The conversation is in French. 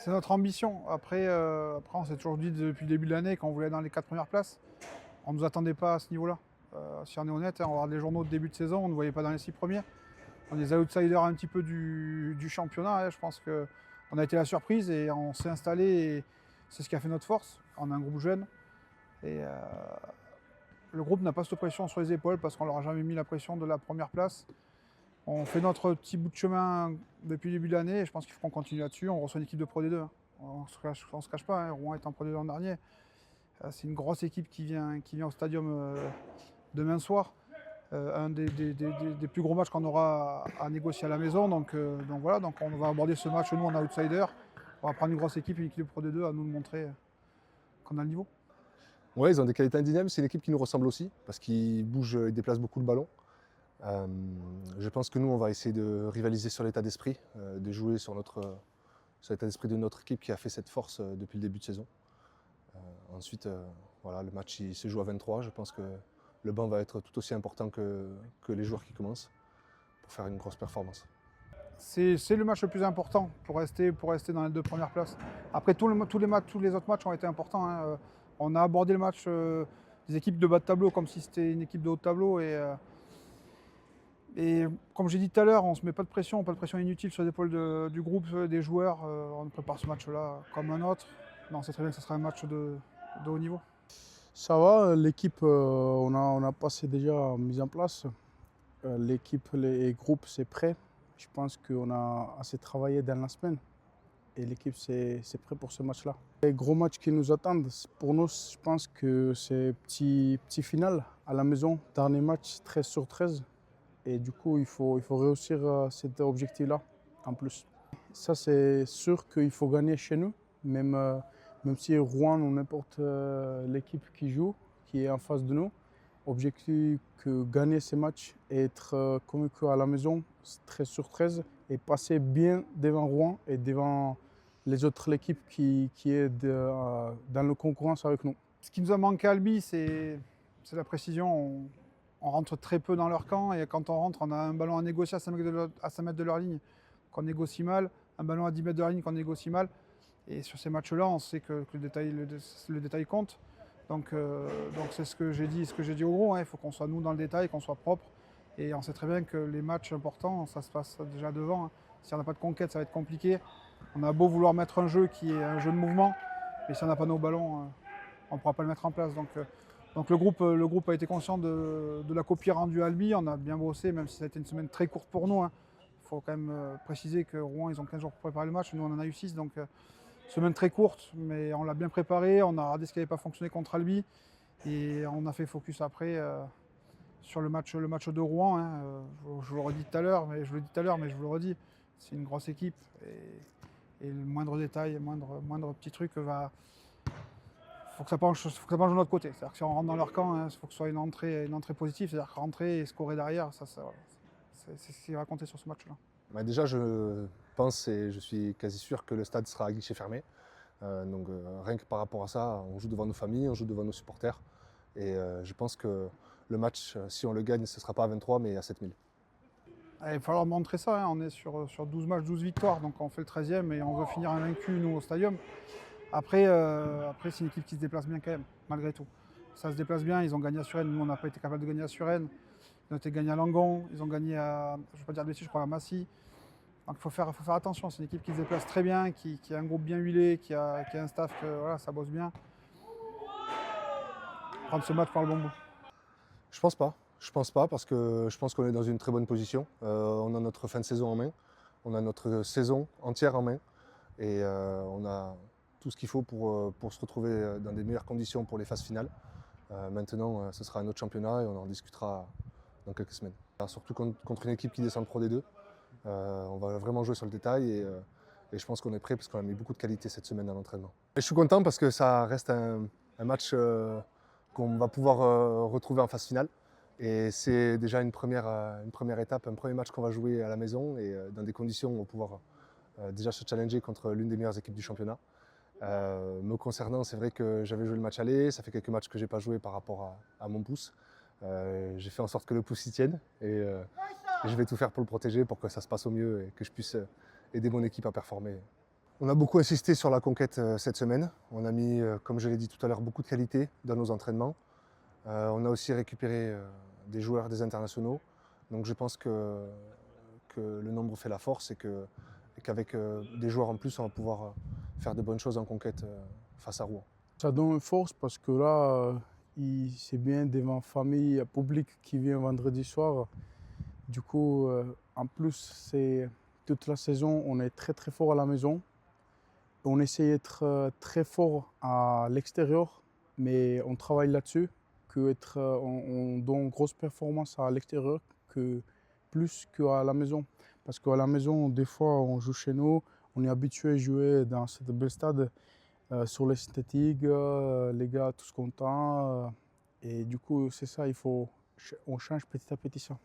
C'est notre ambition. Après, on s'est toujours dit depuis le début de l'année qu'on voulait être dans les 4 premières places. On ne nous attendait pas à ce niveau-là. Si on est honnête, hein, on regarde les journaux de début de saison, on ne voyait pas dans les 6 premiers. On est les outsiders un petit peu du championnat. Hein. Je pense qu'on a été la surprise et on s'est installé et c'est ce qui a fait notre force. On a un groupe jeune et le groupe n'a pas cette pression sur les épaules parce qu'on leur a jamais mis la pression de la première place. On fait notre petit bout de chemin depuis le début de l'année et je pense qu'il faut qu'on continue là-dessus. On reçoit une équipe de Pro D2. Hein. On ne se cache pas, hein. Rouen est en Pro D2 l'an dernier. C'est une grosse équipe qui vient au stadium demain soir. Un des plus gros matchs qu'on aura à négocier à la maison. Donc voilà, donc on va aborder ce match, nous, en outsider. On va prendre une grosse équipe, une équipe de Pro D2 à nous montrer qu'on a le niveau. Ouais, ils ont des qualités indéniables. C'est une équipe qui nous ressemble aussi parce qu'ils bougent, ils déplacent beaucoup le ballon. Je pense que nous, on va essayer de rivaliser sur l'état d'esprit, de jouer sur l'état d'esprit de notre équipe qui a fait cette force depuis le début de saison. Ensuite, voilà, le match il se joue à 23. Je pense que le banc va être tout aussi important que les joueurs qui commencent pour faire une grosse performance. C'est le match le plus important pour rester dans les 2 premières places. Après, tous les autres matchs ont été importants. Hein. On a abordé le match des équipes de bas de tableau comme si c'était une équipe de haut de tableau. Et comme j'ai dit tout à l'heure, on ne se met pas de pression inutile sur les épaules du groupe, des joueurs. On prépare ce match-là comme un autre. Mais on sait très bien que ce sera un match de haut niveau. Ça va, l'équipe, on a passé déjà mise en place. L'équipe, les groupes, c'est prêt. Je pense qu'on a assez travaillé dans la semaine. Et l'équipe, c'est prêt pour ce match-là. Les gros matchs qui nous attendent, pour nous, je pense que c'est petit final à la maison. Dernier match, 13 sur 13. Et du coup, il faut réussir cet objectif-là en plus. Ça, c'est sûr qu'il faut gagner chez nous, même si Rouen ou n'importe l'équipe qui joue, qui est en face de nous. Objectif que gagner ces matchs et être convaincu à la maison, 13 sur 13, et passer bien devant Rouen et devant les autres équipes qui est dans la concurrence avec nous. Ce qui nous a manqué à Albi, c'est la précision. On rentre très peu dans leur camp et quand on rentre, on a un ballon à négocier à 5 mètres de leur ligne qu'on négocie mal, un ballon à 10 mètres de leur ligne qu'on négocie mal. Et sur ces matchs-là, on sait que le détail compte. Donc c'est ce que j'ai dit au gros. Hein. Il faut qu'on soit nous dans le détail, qu'on soit propre. Et on sait très bien que les matchs importants, ça se passe déjà devant. Hein. Si on n'a pas de conquête, ça va être compliqué. On a beau vouloir mettre un jeu qui est un jeu de mouvement, mais si on n'a pas nos ballons, on ne pourra pas le mettre en place. Donc le groupe a été conscient de la copie rendue à Albi. On a bien bossé, même si ça a été une semaine très courte pour nous. Hein. Il faut quand même préciser que Rouen, ils ont 15 jours pour préparer le match. Nous, on en a eu 6. Donc semaine très courte, mais on l'a bien préparé. On a regardé ce qui n'avait pas fonctionné contre Albi. Et on a fait focus après sur le match de Rouen. Hein. Je vous le redis tout à l'heure, mais je vous le redis. C'est une grosse équipe. Et le moindre détail, le moindre petit truc va... Il faut que ça penche de notre côté. C'est-à-dire que si on rentre dans leur camp, il faut que ce soit une entrée positive. C'est-à-dire que rentrer et scorer derrière, c'est ce qui va compter sur ce match-là. Bah déjà, je pense et je suis quasi sûr que le stade sera à guichet fermé. Rien que par rapport à ça, on joue devant nos familles, on joue devant nos supporters. Et je pense que le match, si on le gagne, ce ne sera pas à 23, mais à 7000. Il va falloir montrer ça. Hein. On est sur 12 matchs, 12 victoires. Donc on fait le 13e et on veut finir invaincu, nous, au stadium. Après c'est une équipe qui se déplace bien quand même, malgré tout. Ça se déplace bien, ils ont gagné à Suresnes, nous on n'a pas été capable de gagner à Suresnes. Ils ont été gagnés à Langon, ils ont gagné à, je ne vais pas dire de bêtises, je crois à Massy. Donc il faut faire attention, c'est une équipe qui se déplace très bien, qui a un groupe bien huilé, qui a un staff que voilà, ça bosse bien. Prendre ce match par le bon bout. Je pense pas. Je pense pas parce que je pense qu'on est dans une très bonne position. On a notre fin de saison en main, on a notre saison entière en main et on a tout ce qu'il faut pour se retrouver dans des meilleures conditions pour les phases finales. Maintenant, ce sera un autre championnat et on en discutera dans quelques semaines. Alors, surtout contre une équipe qui descend de Pro D2, on va vraiment jouer sur le détail et je pense qu'on est prêt parce qu'on a mis beaucoup de qualité cette semaine à l'entraînement. Et je suis content parce que ça reste un match qu'on va pouvoir retrouver en phase finale. Et c'est déjà une première étape, un premier match qu'on va jouer à la maison et dans des conditions où on va pouvoir déjà se challenger contre l'une des meilleures équipes du championnat. Me concernant, c'est vrai que j'avais joué le match aller, ça fait quelques matchs que je n'ai pas joué par rapport à mon pouce. J'ai fait en sorte que le pouce y tienne et je vais tout faire pour le protéger pour que ça se passe au mieux et que je puisse aider mon équipe à performer. On a beaucoup insisté sur la conquête cette semaine. On a mis, comme je l'ai dit tout à l'heure, beaucoup de qualité dans nos entraînements. On a aussi récupéré des joueurs, des internationaux. Donc je pense que le nombre fait la force et qu'avec des joueurs en plus, on va pouvoir faire de bonnes choses en conquête face à Rouen. Ça donne une force parce que là, c'est bien devant famille, public qui vient vendredi soir. Du coup, en plus, c'est toute la saison, on est très très fort à la maison. On essaie d'être très fort à l'extérieur, mais on travaille là-dessus, on donne une grosse performance à l'extérieur plus qu'à la maison. Parce qu'à la maison, des fois, on joue chez nous, on est habitué à jouer dans ce bel stade, sur les synthétiques, les gars tous contents. Et du coup, c'est ça, on change petit à petit ça.